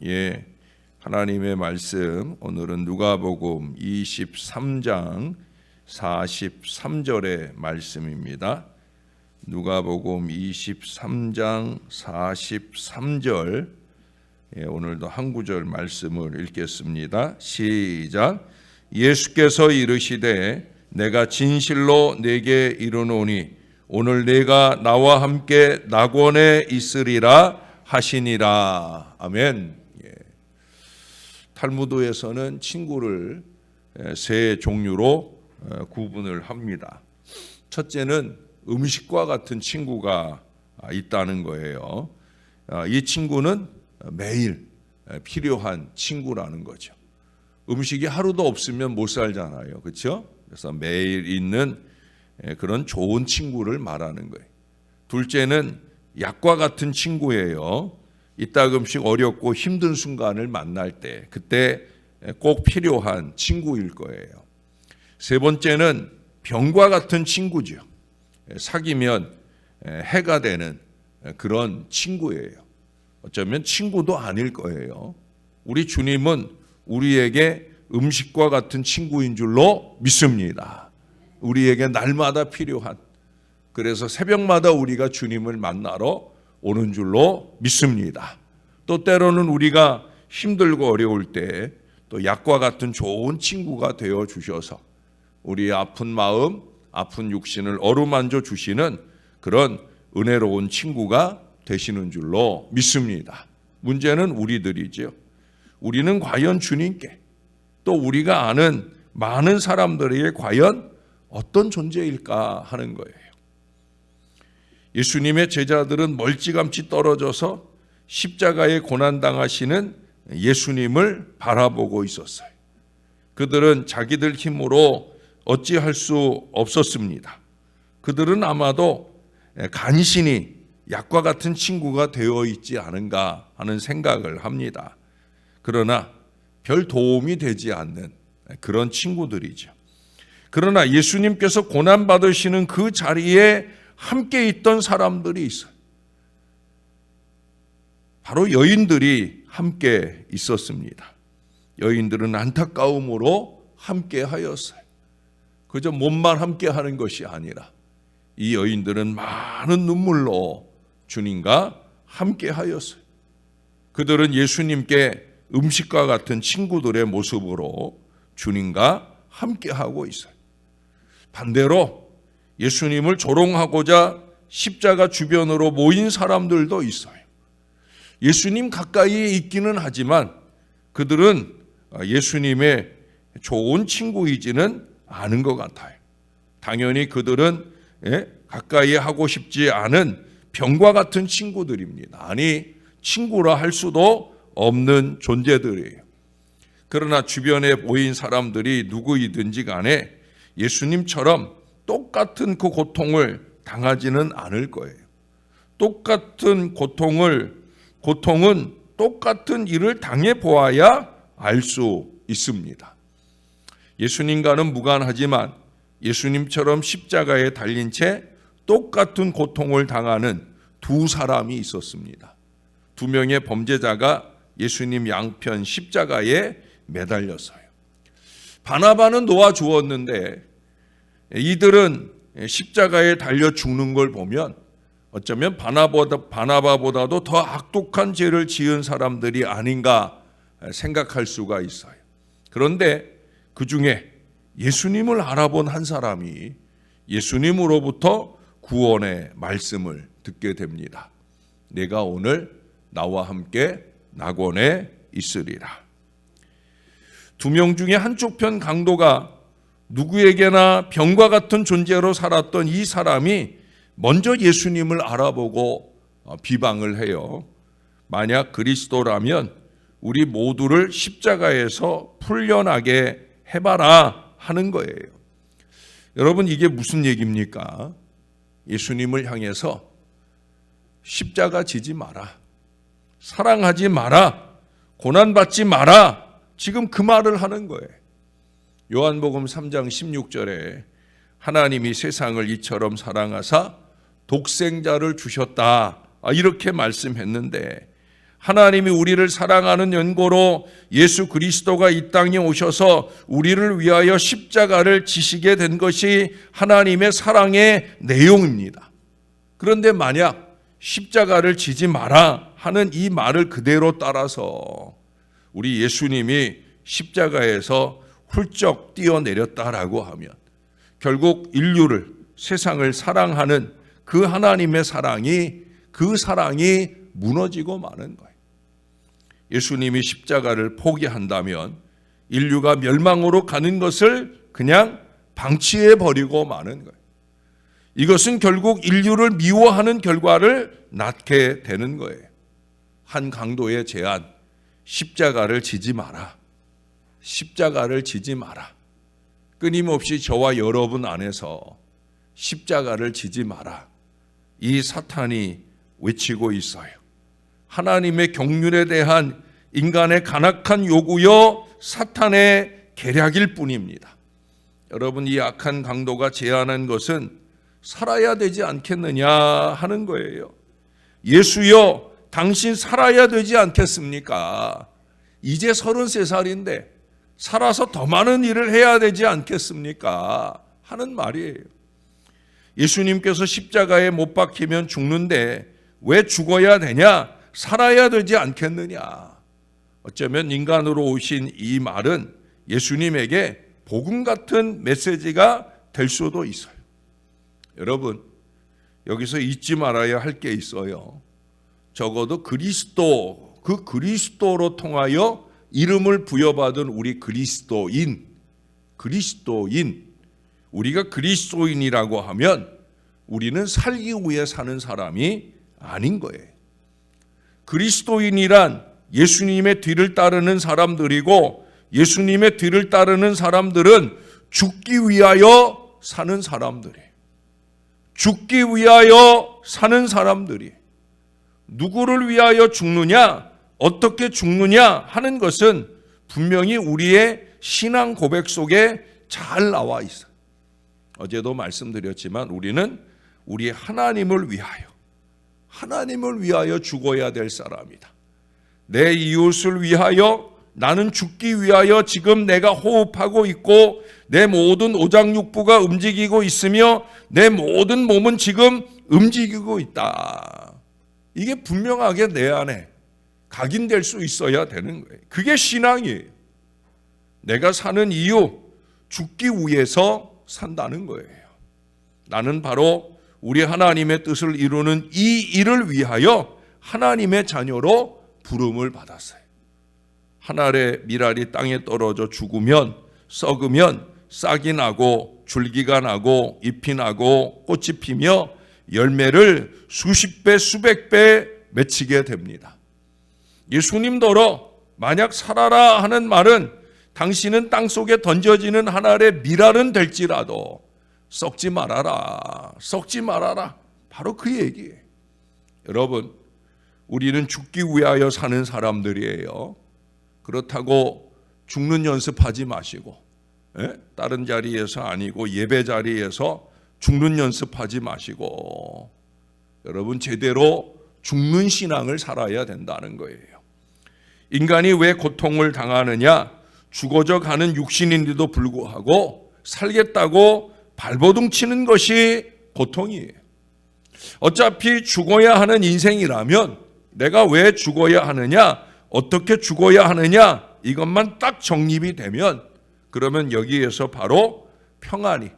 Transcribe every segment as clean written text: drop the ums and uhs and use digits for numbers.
예, 하나님의 말씀 오늘은 누가복음 23장 43절의 말씀입니다. 누가복음 23장 43절, 오늘도 한 구절 말씀을 읽겠습니다. 시작. 예수께서 이르시되 내가 진실로 내게 이르노니 오늘 내가 나와 함께 낙원에 있으리라 하시니라. 아멘. 탈무드에서는 친구를 세 종류로 구분을 합니다. 첫째는 음식과 같은 친구가 있다는 거예요. 이 친구는 매일 필요한 친구라는 거죠. 음식이 하루도 없으면 못 살잖아요. 그렇죠? 그래서 매일 있는 그런 좋은 친구를 말하는 거예요. 둘째는 약과 같은 친구예요. 이따금씩 어렵고 힘든 순간을 만날 때, 그때 꼭 필요한 친구일 거예요. 세 번째는 병과 같은 친구죠. 사귀면 해가 되는 그런 친구예요. 어쩌면 친구도 아닐 거예요. 우리 주님은 우리에게 음식과 같은 친구인 줄로 믿습니다. 우리에게 날마다 필요한, 그래서 새벽마다 우리가 주님을 만나러 오는 줄로 믿습니다. 또 때로는 우리가 힘들고 어려울 때 또 약과 같은 좋은 친구가 되어 주셔서 우리의 아픈 마음, 아픈 육신을 어루만져 주시는 그런 은혜로운 친구가 되시는 줄로 믿습니다. 문제는 우리들이죠. 우리는 과연 주님께, 또 우리가 아는 많은 사람들에게 과연 어떤 존재일까 하는 거예요. 예수님의 제자들은 멀찌감치 떨어져서 십자가에 고난당하시는 예수님을 바라보고 있었어요. 그들은 자기들 힘으로 어찌할 수 없었습니다. 그들은 아마도 간신히 약과 같은 친구가 되어 있지 않은가 하는 생각을 합니다. 그러나 별 도움이 되지 않는 그런 친구들이죠. 그러나 예수님께서 고난받으시는 그 자리에 함께 있던 사람들이 있어요. 바로 여인들이 함께 있었습니다. 여인들은 안타까움으로 함께 하였어요. 그저 몸만 함께 하는 것이 아니라 이 여인들은 많은 눈물로 주님과 함께 하였어요. 그들은 예수님께 음식과 같은 친구들의 모습으로 주님과 함께 하고 있어요. 반대로 예수님을 조롱하고자 십자가 주변으로 모인 사람들도 있어요. 예수님 가까이에 있기는 하지만 그들은 예수님의 좋은 친구이지는 않은 것 같아요. 당연히 그들은 가까이 하고 싶지 않은 병과 같은 친구들입니다. 아니, 친구라 할 수도 없는 존재들이에요. 그러나 주변에 모인 사람들이 누구이든지 간에 예수님처럼 똑같은 그 고통을 당하지는 않을 거예요. 똑같은 고통은 똑같은 일을 당해보아야 알 수 있습니다. 예수님과는 무관하지만 예수님처럼 십자가에 달린 채 똑같은 고통을 당하는 두 사람이 있었습니다. 두 명의 범죄자가 예수님 양편 십자가에 매달렸어요. 바나바는 놓아주었는데 이들은 십자가에 달려 죽는 걸 보면 어쩌면 바나바보다도 더 악독한 죄를 지은 사람들이 아닌가 생각할 수가 있어요. 그런데 그 중에 예수님을 알아본 한 사람이 예수님으로부터 구원의 말씀을 듣게 됩니다. 내가 오늘 나와 함께 낙원에 있으리라. 두 명 중에 한쪽 편 강도가 누구에게나 병과 같은 존재로 살았던 이 사람이 먼저 예수님을 알아보고 비방을 해요. 만약 그리스도라면 우리 모두를 십자가에서 풀려나게 해봐라 하는 거예요. 여러분, 이게 무슨 얘기입니까? 예수님을 향해서 십자가 지지 마라, 사랑하지 마라, 고난받지 마라, 지금 그 말을 하는 거예요. 요한복음 3장 16절에 하나님이 세상을 이처럼 사랑하사 독생자를 주셨다, 이렇게 말씀했는데 하나님이 우리를 사랑하는 연고로 예수 그리스도가 이 땅에 오셔서 우리를 위하여 십자가를 지시게 된 것이 하나님의 사랑의 내용입니다. 그런데 만약 십자가를 지지 마라 하는 이 말을 그대로 따라서 우리 예수님이 십자가에서 훌쩍 뛰어내렸다라고 하면 결국 인류를, 세상을 사랑하는 그 하나님의 사랑이, 그 사랑이 무너지고 마는 거예요. 예수님이 십자가를 포기한다면 인류가 멸망으로 가는 것을 그냥 방치해 버리고 마는 거예요. 이것은 결국 인류를 미워하는 결과를 낳게 되는 거예요. 한 강도의 제안, 십자가를 지지 마라. 십자가를 지지 마라. 끊임없이 저와 여러분 안에서 십자가를 지지 마라. 이 사탄이 외치고 있어요. 하나님의 경륜에 대한 인간의 간악한 요구여 사탄의 계략일 뿐입니다. 여러분, 이 악한 강도가 제안한 것은 살아야 되지 않겠느냐 하는 거예요. 예수여, 당신 살아야 되지 않겠습니까? 이제 33살인데 살아서 더 많은 일을 해야 되지 않겠습니까? 하는 말이에요. 예수님께서 십자가에 못 박히면 죽는데 왜 죽어야 되냐? 살아야 되지 않겠느냐? 어쩌면 인간으로 오신 이 말은 예수님에게 복음 같은 메시지가 될 수도 있어요. 여러분, 여기서 잊지 말아야 할 게 있어요. 적어도 그리스도, 그 그리스도로 통하여 이름을 부여받은 우리 그리스도인, 우리가 그리스도인이라고 하면 우리는 살기 위해 사는 사람이 아닌 거예요. 그리스도인이란 예수님의 뒤를 따르는 사람들이고, 예수님의 뒤를 따르는 사람들은 죽기 위하여 사는 사람들이에요. 죽기 위하여 사는 사람들이 누구를 위하여 죽느냐, 어떻게 죽느냐 하는 것은 분명히 우리의 신앙 고백 속에 잘 나와 있어요. 어제도 말씀드렸지만 우리는 우리 하나님을 위하여 죽어야 될 사람이다. 내 이웃을 위하여, 나는 죽기 위하여 지금 내가 호흡하고 있고 내 모든 오장육부가 움직이고 있으며 내 모든 몸은 지금 움직이고 있다. 이게 분명하게 내 안에 각인될 수 있어야 되는 거예요. 그게 신앙이에요. 내가 사는 이유, 죽기 위해서 산다는 거예요. 나는 바로 우리 하나님의 뜻을 이루는 이 일을 위하여 하나님의 자녀로 부름을 받았어요. 하늘의 밀알이 땅에 떨어져 죽으면, 썩으면 싹이 나고 줄기가 나고 잎이 나고 꽃이 피며 열매를 수십 배 수백 배 맺히게 됩니다. 예수님더러 만약 살아라 하는 말은 당신은 땅속에 던져지는 하늘의 밀알은 될지라도 썩지 말아라, 썩지 말아라. 바로 그 얘기예요. 여러분, 우리는 죽기 위하여 사는 사람들이에요. 그렇다고 죽는 연습하지 마시고, 다른 자리에서 아니고 예배 자리에서 죽는 연습하지 마시고, 여러분 제대로 죽는 신앙을 살아야 된다는 거예요. 인간이 왜 고통을 당하느냐? 죽어져 가는 육신인데도 불구하고 살겠다고 발버둥 치는 것이 고통이에요. 어차피 죽어야 하는 인생이라면 내가 왜 죽어야 하느냐, 어떻게 죽어야 하느냐, 이것만 딱 정립이 되면 그러면 여기에서 바로 평안이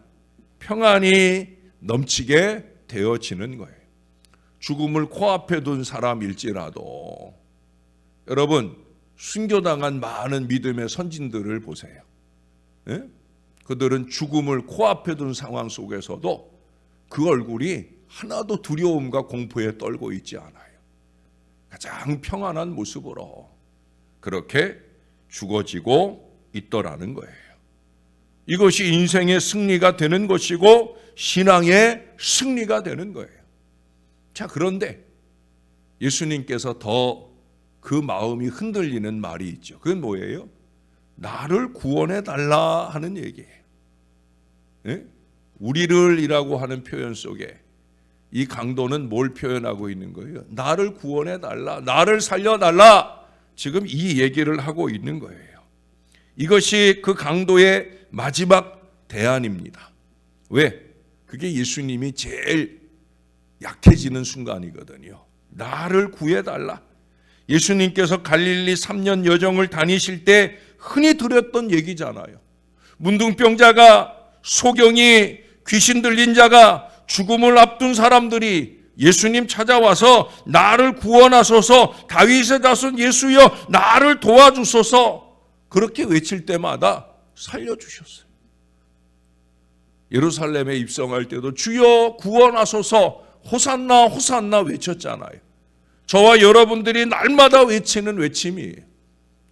넘치게 되어지는 거예요. 죽음을 코앞에 둔 사람일지라도 여러분, 순교당한 많은 믿음의 선진들을 보세요. 그들은 죽음을 코앞에 둔 상황 속에서도 그 얼굴이 하나도 두려움과 공포에 떨고 있지 않아요. 가장 평안한 모습으로 그렇게 죽어지고 있더라는 거예요. 이것이 인생의 승리가 되는 것이고 신앙의 승리가 되는 거예요. 자, 그런데 예수님께서 더 그 마음이 흔들리는 말이 있죠. 그건 뭐예요? 나를 구원해 달라 하는 얘기예요. 우리를 이라고 하는 표현 속에 이 강도는 뭘 표현하고 있는 거예요? 나를 구원해달라, 나를 살려달라, 지금 이 얘기를 하고 있는 거예요. 이것이 그 강도의 마지막 대안입니다. 왜? 그게 예수님이 제일 약해지는 순간이거든요. 나를 구해달라. 예수님께서 갈릴리 3년 여정을 다니실 때 흔히 들었던 얘기잖아요. 문둥병자가, 소경이, 귀신 들린 자가, 죽음을 앞둔 사람들이 예수님 찾아와서 나를 구원하소서, 다윗의 자손 예수여 나를 도와주소서, 그렇게 외칠 때마다 살려주셨어요. 예루살렘에 입성할 때도 주여 구원하소서, 호산나 호산나 외쳤잖아요. 저와 여러분들이 날마다 외치는 외침이에요.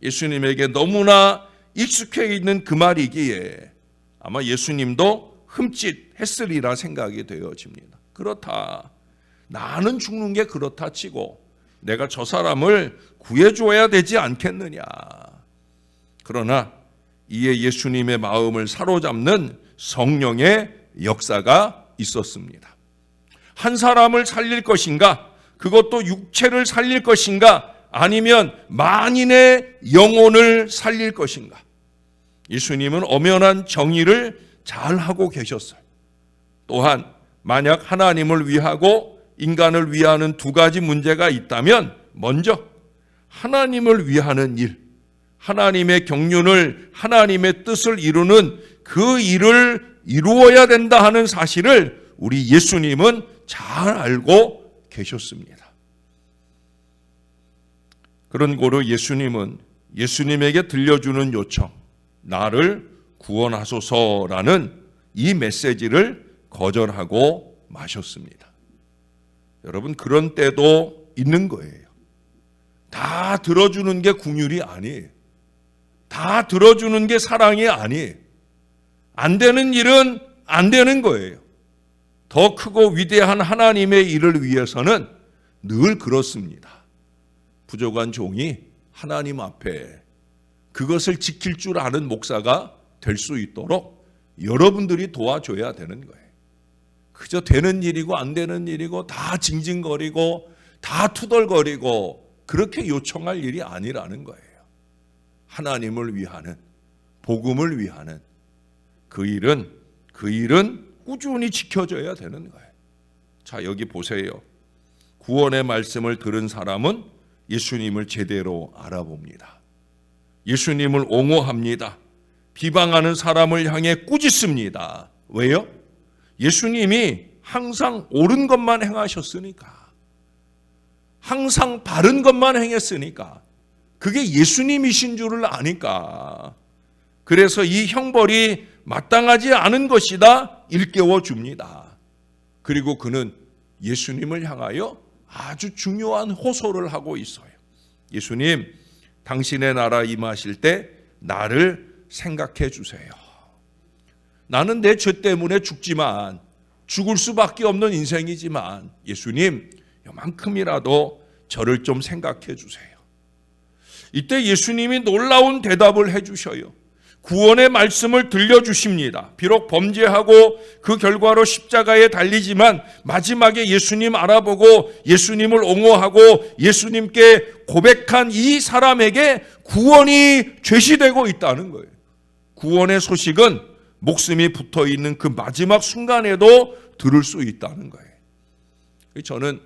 예수님에게 너무나 익숙해 있는 그 말이기에 아마 예수님도 흠칫했으리라 생각이 되어집니다. 그렇다, 나는 죽는 게 그렇다 치고 내가 저 사람을 구해줘야 되지 않겠느냐. 그러나 이에 예수님의 마음을 사로잡는 성령의 역사가 있었습니다. 한 사람을 살릴 것인가, 그것도 육체를 살릴 것인가, 아니면 만인의 영혼을 살릴 것인가. 예수님은 엄연한 정의를 잘 하고 계셨어요. 또한 만약 하나님을 위하고 인간을 위하는 두 가지 문제가 있다면, 먼저 하나님을 위하는 일, 하나님의 경륜을, 하나님의 뜻을 이루는 그 일을 이루어야 된다 하는 사실을 우리 예수님은 잘 알고 계셨습니다. 그런 고로 예수님은 예수님에게 들려주는 요청, 나를 구원하소서라는 이 메시지를 거절하고 마셨습니다. 여러분, 그런 때도 있는 거예요. 다 들어주는 게 긍휼이 아니에요. 다 들어주는 게 사랑이 아니에요. 안 되는 일은 안 되는 거예요. 더 크고 위대한 하나님의 일을 위해서는 늘 그렇습니다. 부족한 종이 하나님 앞에 그것을 지킬 줄 아는 목사가 될 수 있도록 여러분들이 도와줘야 되는 거예요. 그저 되는 일이고 안 되는 일이고 다 징징거리고 다 투덜거리고 그렇게 요청할 일이 아니라는 거예요. 하나님을 위하는, 복음을 위하는 그 일은 꾸준히 지켜져야 되는 거예요. 자, 여기 보세요. 구원의 말씀을 들은 사람은 예수님을 제대로 알아봅니다. 예수님을 옹호합니다. 비방하는 사람을 향해 꾸짖습니다. 왜요? 예수님이 항상 옳은 것만 행하셨으니까, 항상 바른 것만 행했으니까, 그게 예수님이신 줄을 아니까, 그래서 이 형벌이 마땅하지 않은 것이다 일깨워 줍니다. 그리고 그는 예수님을 향하여 아주 중요한 호소를 하고 있어요. 예수님, 당신의 나라 임하실 때 나를 생각해 주세요. 나는 내 죄 때문에 죽지만, 죽을 수밖에 없는 인생이지만 예수님, 요만큼이라도 저를 좀 생각해 주세요. 이때 예수님이 놀라운 대답을 해 주셔요. 구원의 말씀을 들려주십니다. 비록 범죄하고 그 결과로 십자가에 달리지만 마지막에 예수님 알아보고 예수님을 옹호하고 예수님께 고백한 이 사람에게 구원이 제시되고 있다는 거예요. 구원의 소식은 목숨이 붙어있는 그 마지막 순간에도 들을 수 있다는 거예요. 저는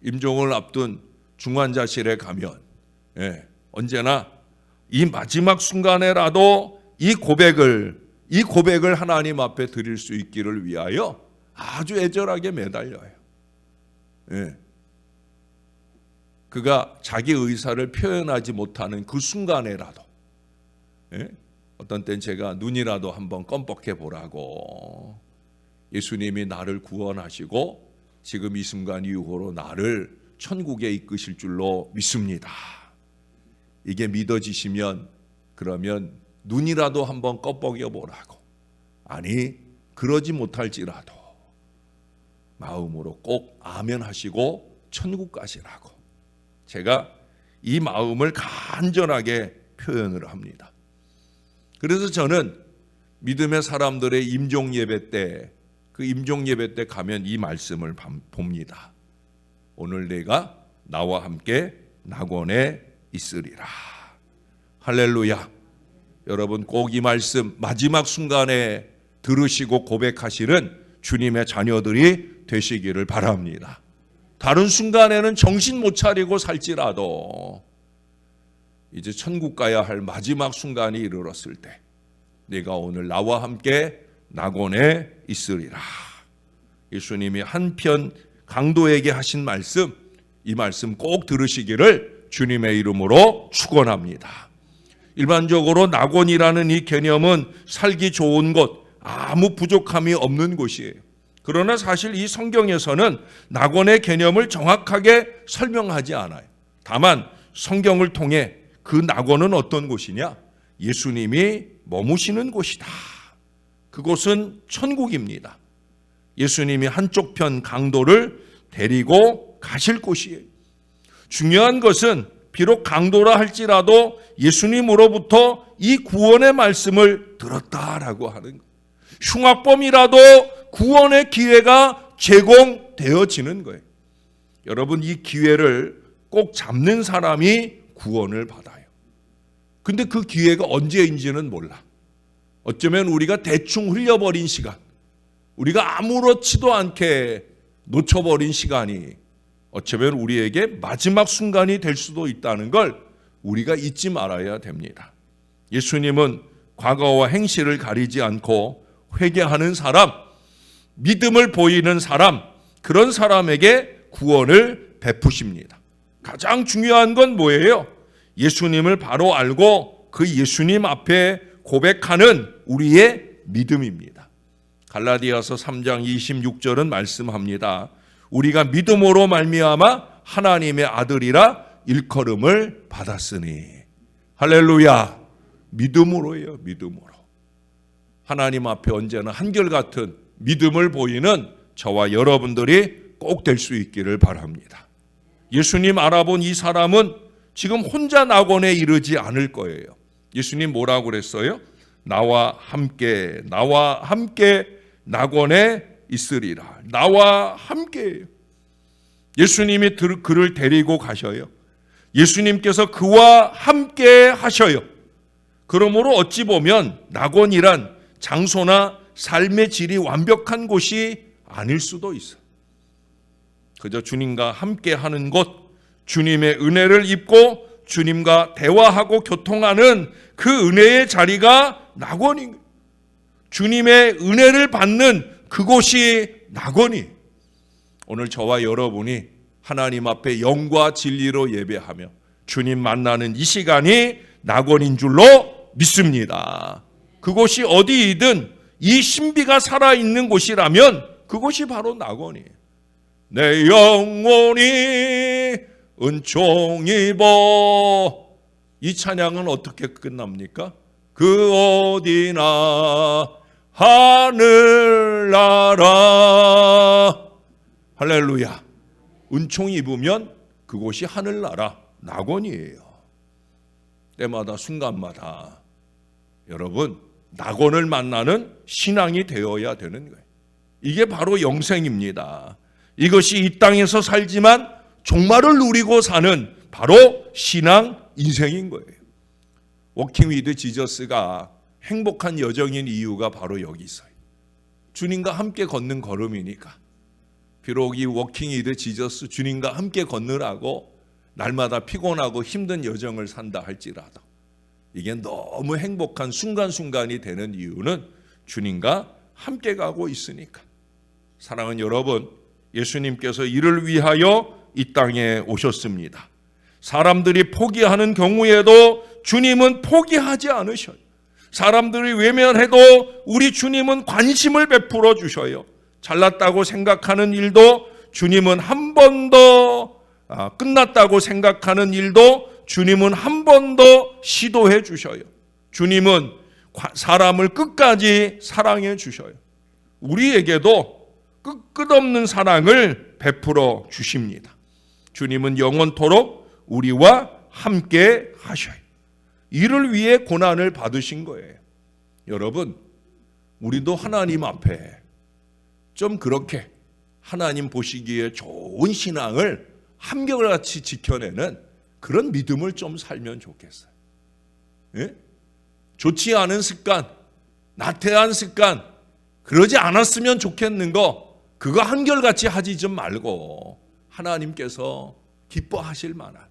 임종을 앞둔 중환자실에 가면 언제나 이 마지막 순간에라도 이 고백을 하나님 앞에 드릴 수 있기를 위하여 아주 애절하게 매달려요. 그가 자기 의사를 표현하지 못하는 그 순간에라도, 어떤 땐 제가 눈이라도 한번 껌뻑해 보라고, 예수님이 나를 구원하시고 지금 이 순간 이후로 나를 천국에 이끄실 줄로 믿습니다. 이게 믿어지시면 그러면 눈이라도 한번 껌뻑여 보라고, 아니 그러지 못할지라도 마음으로 꼭 아멘 하시고 천국 가시라고 제가 이 마음을 간절하게 표현을 합니다. 그래서 저는 믿음의 사람들의 임종 예배 때 그 임종 예배 때 가면 이 말씀을 봅니다. 오늘 내가 나와 함께 낙원에 있으리라. 할렐루야. 여러분 꼭 이 말씀 마지막 순간에 들으시고 고백하시는 주님의 자녀들이 되시기를 바랍니다. 다른 순간에는 정신 못 차리고 살지라도 이제 천국 가야 할 마지막 순간이 이르렀을 때 내가 오늘 나와 함께 낙원에 있으리라. 예수님이 한편 강도에게 하신 말씀, 이 말씀 꼭 들으시기를 주님의 이름으로 축원합니다. 일반적으로 낙원이라는 이 개념은 살기 좋은 곳, 아무 부족함이 없는 곳이에요. 그러나 사실 이 성경에서는 낙원의 개념을 정확하게 설명하지 않아요. 다만 성경을 통해 그 낙원은 어떤 곳이냐? 예수님이 머무시는 곳이다. 그곳은 천국입니다. 예수님이 한쪽 편 강도를 데리고 가실 곳이에요. 중요한 것은 비록 강도라 할지라도 예수님으로부터 이 구원의 말씀을 들었다라고 하는 것. 흉악범이라도 구원의 기회가 제공되어지는 거예요. 여러분 이 기회를 꼭 잡는 사람이 구원을 받아요. 근데 그 기회가 언제인지는 몰라. 어쩌면 우리가 대충 흘려버린 시간, 우리가 아무렇지도 않게 놓쳐버린 시간이 어쩌면 우리에게 마지막 순간이 될 수도 있다는 걸 우리가 잊지 말아야 됩니다. 예수님은 과거와 행실을 가리지 않고 회개하는 사람, 믿음을 보이는 사람, 그런 사람에게 구원을 베푸십니다. 가장 중요한 건 뭐예요? 예수님을 바로 알고 그 예수님 앞에 고백하는 우리의 믿음입니다. 갈라디아서 3장 26절은 말씀합니다. 우리가 믿음으로 말미암아 하나님의 아들이라 일컬음을 받았으니. 할렐루야. 믿음으로예요. 믿음으로. 하나님 앞에 언제나 한결같은 믿음을 보이는 저와 여러분들이 꼭 될 수 있기를 바랍니다. 예수님 알아본 이 사람은 지금 혼자 낙원에 이르지 않을 거예요. 예수님 뭐라고 그랬어요? 나와 함께 낙원에 있으리라. 나와 함께예요. 예수님이 그를 데리고 가셔요. 예수님께서 그와 함께 하셔요. 그러므로 어찌 보면 낙원이란 장소나 삶의 질이 완벽한 곳이 아닐 수도 있어요. 그저 주님과 함께 하는 곳, 주님의 은혜를 입고 주님과 대화하고 교통하는 그 은혜의 자리가 낙원인 거예요. 주님의 은혜를 받는 그곳이 낙원이. 오늘 저와 여러분이 하나님 앞에 영과 진리로 예배하며 주님 만나는 이 시간이 낙원인 줄로 믿습니다. 그곳이 어디이든 이 신비가 살아있는 곳이라면 그곳이 바로 낙원이에요. 내 영혼이 은총 입어. 이 찬양은 어떻게 끝납니까? 그 어디나 하늘나라. 할렐루야. 은총 입으면 그곳이 하늘나라, 낙원이에요. 때마다 순간마다 여러분 낙원을 만나는 신앙이 되어야 되는 거예요. 이게 바로 영생입니다. 이것이 이 땅에서 살지만 종말을 누리고 사는 바로 신앙 인생인 거예요. 워킹 위드 지저스가 행복한 여정인 이유가 바로 여기 있어요. 주님과 함께 걷는 걸음이니까. 비록 이 워킹 위드 지저스 주님과 함께 걷느라고 날마다 피곤하고 힘든 여정을 산다 할지라도 이게 너무 행복한 순간순간이 되는 이유는 주님과 함께 가고 있으니까. 사랑하는 여러분, 예수님께서 이를 위하여 이 땅에 오셨습니다. 사람들이 포기하는 경우에도 주님은 포기하지 않으셔요. 사람들이 외면해도 우리 주님은 관심을 베풀어 주셔요. 잘났다고 생각하는 일도 주님은 한 번 더, 끝났다고 생각하는 일도 주님은 한 번 더 시도해 주셔요. 주님은 사람을 끝까지 사랑해 주셔요. 우리에게도 끝없는 사랑을 베풀어 주십니다. 주님은 영원토록 우리와 함께 하셔요. 이를 위해 고난을 받으신 거예요. 여러분, 우리도 하나님 앞에 좀 그렇게 하나님 보시기에 좋은 신앙을 한결같이 지켜내는 그런 믿음을 좀 살면 좋겠어요. 예? 좋지 않은 습관, 나태한 습관, 그러지 않았으면 좋겠는 거, 그거 한결같이 하지 좀 말고 하나님께서 기뻐하실 만한,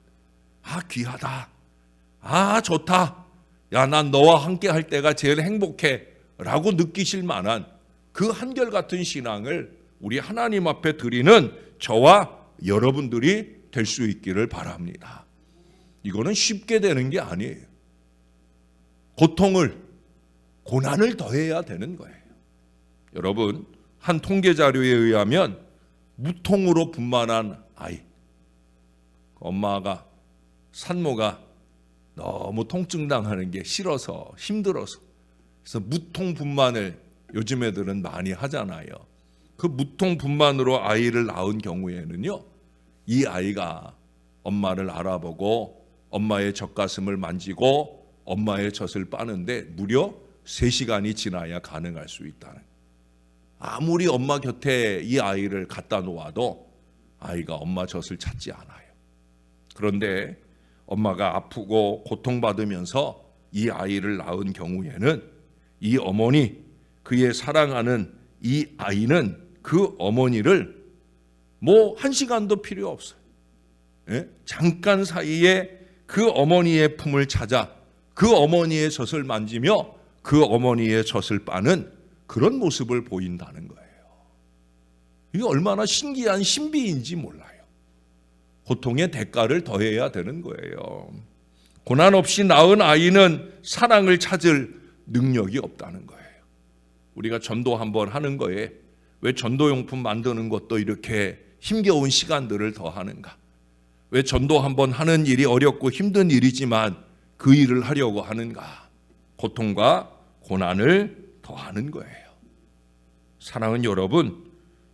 귀하다, 좋다, 난 너와 함께 할 때가 제일 행복해 라고 느끼실 만한 그 한결같은 신앙을 우리 하나님 앞에 드리는 저와 여러분들이 될 수 있기를 바랍니다. 이거는 쉽게 되는 게 아니에요. 고난을 더해야 되는 거예요. 여러분, 한 통계 자료에 의하면 무통으로 분만한 아이, 엄마가, 산모가 너무 통증 당하는 게 싫어서 힘들어서, 그래서 무통 분만을 요즘 애들은 많이 하잖아요. 그 무통 분만으로 아이를 낳은 경우에는요, 이 아이가 엄마를 알아보고 엄마의 젖가슴을 만지고 엄마의 젖을 빠는데 무려 3시간이 지나야 가능할 수 있다는. 아무리 엄마 곁에 이 아이를 갖다 놓아도 아이가 엄마 젖을 찾지 않아요. 그런데 엄마가 아프고 고통받으면서 이 아이를 낳은 경우에는 이 어머니, 그의 사랑하는 이 아이는 그 어머니를 1시간도 필요 없어요. 예? 잠깐 사이에 그 어머니의 품을 찾아 그 어머니의 젖을 만지며 그 어머니의 젖을 빠는 그런 모습을 보인다는 거예요. 이게 얼마나 신기한 신비인지 몰라요. 고통의 대가를 더해야 되는 거예요. 고난 없이 낳은 아이는 사랑을 찾을 능력이 없다는 거예요. 우리가 전도 한번 하는 거에 왜 전도용품 만드는 것도 이렇게 힘겨운 시간들을 더하는가? 왜 전도 한번 하는 일이 어렵고 힘든 일이지만 그 일을 하려고 하는가? 고통과 고난을 더하는 거예요. 사랑하는 여러분,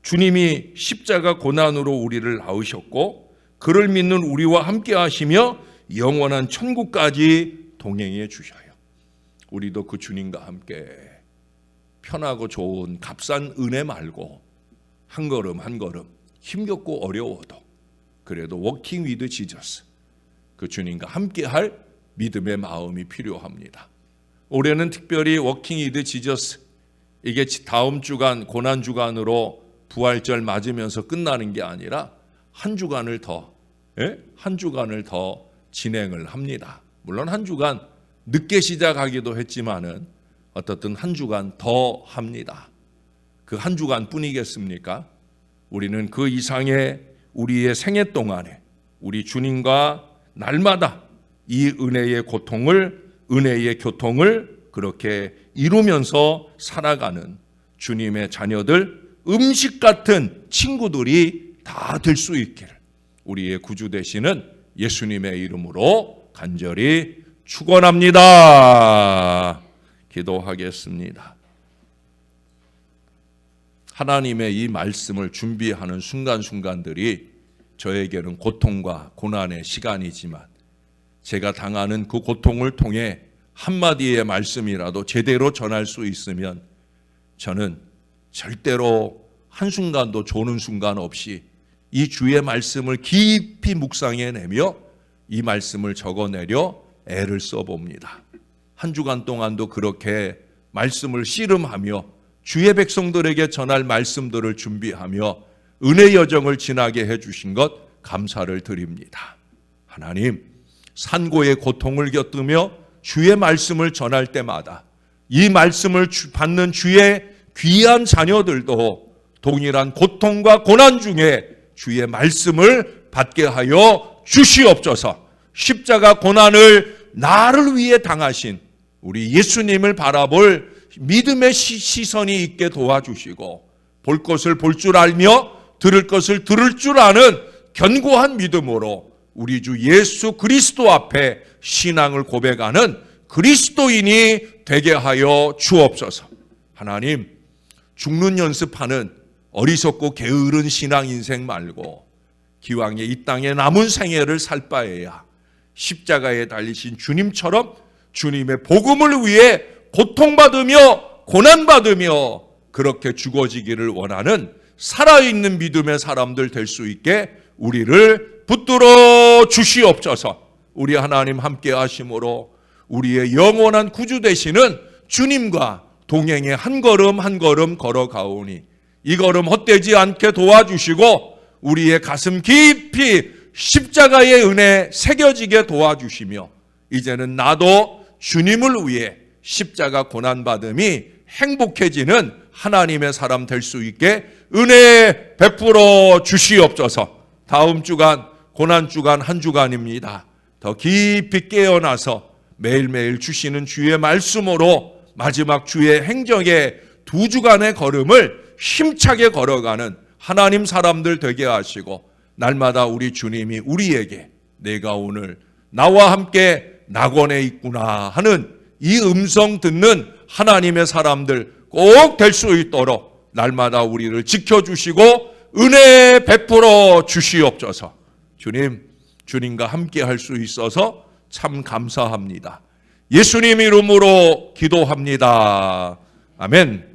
주님이 십자가 고난으로 우리를 낳으셨고 그를 믿는 우리와 함께 하시며 영원한 천국까지 동행해 주셔요. 우리도 그 주님과 함께 편하고 좋은 값싼 은혜 말고 한 걸음 한 걸음 힘겹고 어려워도 그래도 워킹 위드 지저스, 그 주님과 함께할 믿음의 마음이 필요합니다. 올해는 특별히 워킹 위드 지저스, 이게 다음 주간 고난 주간으로 부활절 맞으면서 끝나는 게 아니라 한 주간을 더 진행을 합니다. 물론 한 주간 늦게 시작하기도 했지만은 어떻든 한 주간 더 합니다. 그 한 주간 뿐이겠습니까? 우리는 그 이상의 우리의 생애 동안에 우리 주님과 날마다 이 은혜의 고통을, 은혜의 교통을 그렇게 이루면서 살아가는 주님의 자녀들, 음식 같은 친구들이 다 될 수 있기를 우리의 구주 되시는 예수님의 이름으로 간절히 축원합니다. 기도하겠습니다. 하나님의 이 말씀을 준비하는 순간순간들이 저에게는 고통과 고난의 시간이지만 제가 당하는 그 고통을 통해 한마디의 말씀이라도 제대로 전할 수 있으면 저는 절대로 한순간도 조는 순간 없이 이 주의 말씀을 깊이 묵상해내며 이 말씀을 적어내려 애를 써봅니다. 한 주간 동안도 그렇게 말씀을 씨름하며 주의 백성들에게 전할 말씀들을 준비하며 은혜 여정을 지나게 해주신 것 감사를 드립니다. 하나님, 산고의 고통을 겪으며 주의 말씀을 전할 때마다 이 말씀을 받는 주의 귀한 자녀들도 동일한 고통과 고난 중에 주의 말씀을 받게 하여 주시옵소서. 십자가 고난을 나를 위해 당하신 우리 예수님을 바라볼 믿음의 시선이 있게 도와주시고 볼 것을 볼 줄 알며 들을 것을 들을 줄 아는 견고한 믿음으로 우리 주 예수 그리스도 앞에 신앙을 고백하는 그리스도인이 되게 하여 주옵소서. 하나님, 죽는 연습하는 어리석고 게으른 신앙 인생 말고 기왕에 이 땅에 남은 생애를 살 바에야 십자가에 달리신 주님처럼 주님의 복음을 위해 고통받으며 고난받으며 그렇게 죽어지기를 원하는 살아있는 믿음의 사람들 될 수 있게 우리를 붙들어 주시옵소서. 우리 하나님 함께 하심으로 우리의 영원한 구주 되시는 주님과 동행에 한 걸음 한 걸음 걸어가오니 이 걸음 헛되지 않게 도와주시고 우리의 가슴 깊이 십자가의 은혜 새겨지게 도와주시며 이제는 나도 주님을 위해 십자가 고난받음이 행복해지는 하나님의 사람 될 수 있게 은혜 베풀어 주시옵소서. 다음 주간 고난주간 한 주간입니다. 더 깊이 깨어나서 매일매일 주시는 주의 말씀으로 마지막 주의 행정의 두 주간의 걸음을 힘차게 걸어가는 하나님 사람들 되게 하시고 날마다 우리 주님이 우리에게 내가 오늘 나와 함께 낙원에 있구나 하는 이 음성 듣는 하나님의 사람들 꼭 될 수 있도록 날마다 우리를 지켜주시고 은혜 베풀어 주시옵소서. 주님과 함께 할 수 있어서 참 감사합니다. 예수님 이름으로 기도합니다. 아멘.